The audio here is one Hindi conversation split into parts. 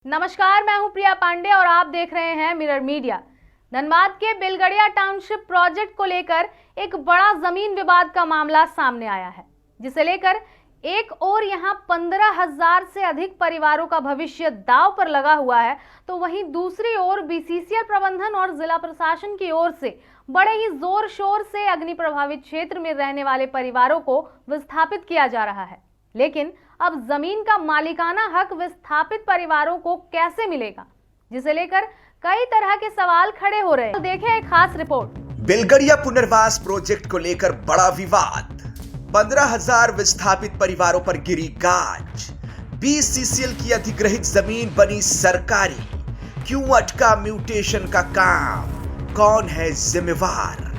नमस्कार, मैं हूं प्रिया पांडे और आप देख रहे हैं मिरर मीडिया। धनबाद के बेलगड़िया टाउनशिप प्रोजेक्ट को लेकर एक बड़ा जमीन विवाद का मामला सामने आया है, जिसे लेकर एक और यहां 15,000 से अधिक परिवारों का भविष्य दांव पर लगा हुआ है, तो वहीं दूसरी ओर बीसीसीएल प्रबंधन और जिला प्रशासन की ओर से बड़े ही जोर शोर से अग्नि प्रभावित क्षेत्र में रहने वाले परिवारों को विस्थापित किया जा रहा है। लेकिन अब जमीन का मालिकाना हक विस्थापित परिवारों को कैसे मिलेगा, जिसे लेकर कई तरह के सवाल खड़े हो रहे हैं। तो देखें एक खास रिपोर्ट। बेलगड़िया पुनर्वास प्रोजेक्ट को लेकर बड़ा विवाद, 15,000 विस्थापित परिवारों पर गिरी गाज, बीसीसीएल की अधिग्रहित जमीन बनी सरकारी, क्यों अटका म्यूटेशन का काम, कौन है जिम्मेवार,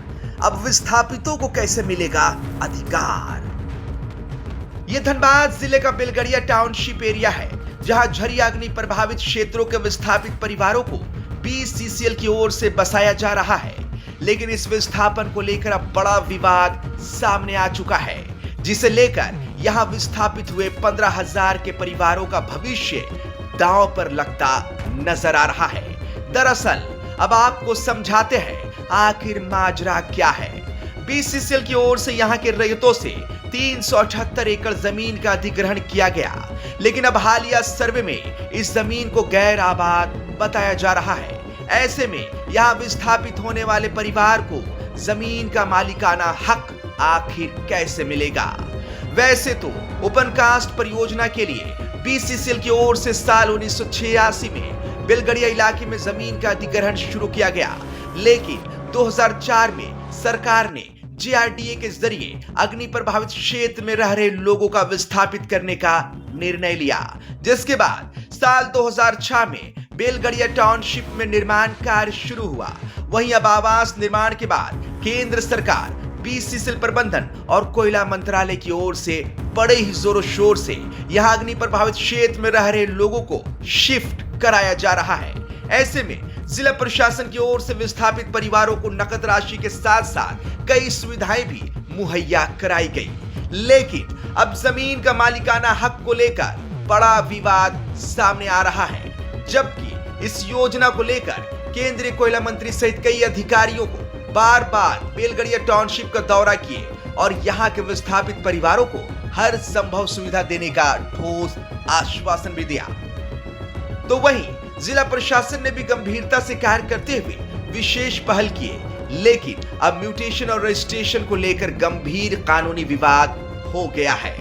अब विस्थापितों को कैसे मिलेगा अधिकार। यह धनबाद जिले का बेलगड़िया टाउनशिप एरिया है, जहां झरिया अग्नि प्रभावित क्षेत्रों के विस्थापित परिवारों को बीसीसीएल की ओर से बसाया जा रहा है। लेकिन इस विस्थापन को लेकर अब बड़ा विवाद सामने आ चुका है, जिसे लेकर यहां विस्थापित हुए 15,000 के परिवारों का भविष्य दांव पर लगता नजर आ रहा है। दरअसल अब आपको समझाते हैं आखिर माजरा क्या है। बीसीसीएल की ओर से यहां के रैयतों से 378 एकड़ जमीन का अधिग्रहण किया गया, लेकिन अब हालिया सर्वे में इस जमीन को गैर आबाद बताया जा रहा है। ऐसे में यहां विस्थापित होने वाले परिवार को जमीन का मालिकाना हक आखिर कैसे मिलेगा। वैसे तो ओपन कास्ट परियोजना के लिए बीसीसीएल की ओर से साल 1986 में बेलगड़िया इलाके में जमीन का अधिग्रहण शुरू किया गया, लेकिन 2004 में सरकार ने जेआरडीए के जरिए अग्नि प्रभावित क्षेत्र में रह रहे लोगों का विस्थापित करने का निर्णय लिया, जिसके बाद साल 2006 में बेलगड़िया टाउनशिप में निर्माण कार्य शुरू हुआ। वहीं अब आवास निर्माण के बाद केंद्र सरकार, बीसीसीएल प्रबंधन और कोयला मंत्रालय की ओर से बड़े ही जोरों शोर से यहां अग्नि प्रभावित क्षेत्र में रह रहे लोगों को शिफ्ट कराया जा रहा है। ऐसे में जिला प्रशासन की ओर से विस्थापित परिवारों को नकद राशि के साथ साथ कई सुविधाएं भी मुहैया कराई गई। लेकिन अब जमीन का मालिकाना हक को लेकर बड़ा विवाद सामने आ रहा है, जबकि इस योजना को लेकर केंद्रीय कोयला मंत्री सहित कई अधिकारियों को बार बार बेलगड़िया टाउनशिप का दौरा किए और यहाँ के विस्थापित परिवारों को हर संभव सुविधा देने का ठोस आश्वासन भी दिया। तो वहीं जिला प्रशासन ने भी गंभीरता से कार्य करते हुए विशेष पहल किए, लेकिन अब म्यूटेशन और रजिस्ट्रेशन को लेकर गंभीर कानूनी विवाद हो गया है।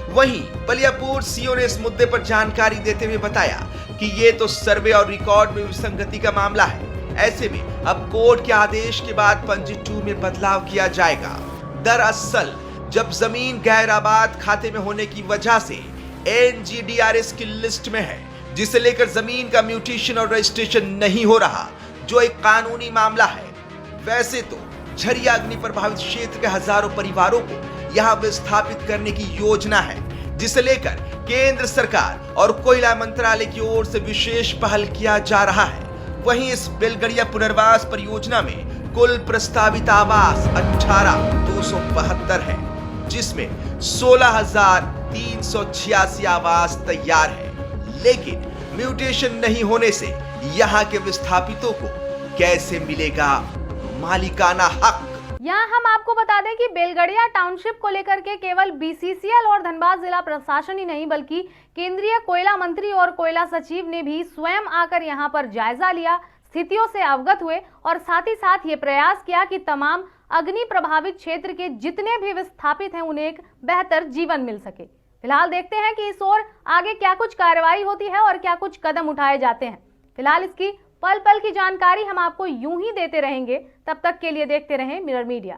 वहीं बलियापुर सीओ ने इस मुद्दे पर जानकारी देते हुए बताया कि ये तो सर्वे और रिकॉर्ड में विसंगति का मामला है। ऐसे में अब कोर्ट के आदेश के बाद पंजी 2 में बदलाव किया जाएगा। दरअसल जब जमीन गैर आबाद खाते में होने की वजह से एनजीडीआरएस की लिस्ट में है, जिसे लेकर जमीन का म्यूटेशन और रजिस्ट्रेशन नहीं हो रहा, जो एक कानूनी मामला है। वैसे तो झरिया अग्नि प्रभावित क्षेत्र के हजारों परिवारों को यहां विस्थापित करने की योजना है, जिसे लेकर केंद्र सरकार और कोयला मंत्रालय की ओर से विशेष पहल किया जा रहा है। वहीं इस बेलगड़िया पुनर्वास परियोजना में कुल प्रस्तावित आवास 18,272 है, जिसमें 16,386 आवास तैयार है। लेकिन म्यूटेशन नहीं होने से यहाँ के विस्थापितों को कैसे मिलेगा मालिकाना हक। यहाँ हम आपको बता दें कि बेलगड़िया टाउनशिप को लेकर के केवल बीसीसीएल और धनबाद जिला प्रशासन ही नहीं, बल्कि केंद्रीय कोयला मंत्री और कोयला सचिव ने भी स्वयं आकर यहाँ पर जायजा लिया, स्थितियों से अवगत हुए और साथ ही साथ ये प्रयास किया कि तमाम अग्नि प्रभावित क्षेत्र के जितने भी विस्थापित हैं उन्हें एक बेहतर जीवन मिल सके। फिलहाल देखते हैं कि इस ओर आगे क्या कुछ कार्रवाई होती है और क्या कुछ कदम उठाए जाते हैं। फिलहाल इसकी पल पल की जानकारी हम आपको यूं ही देते रहेंगे। तब तक के लिए देखते रहें मिरर मीडिया।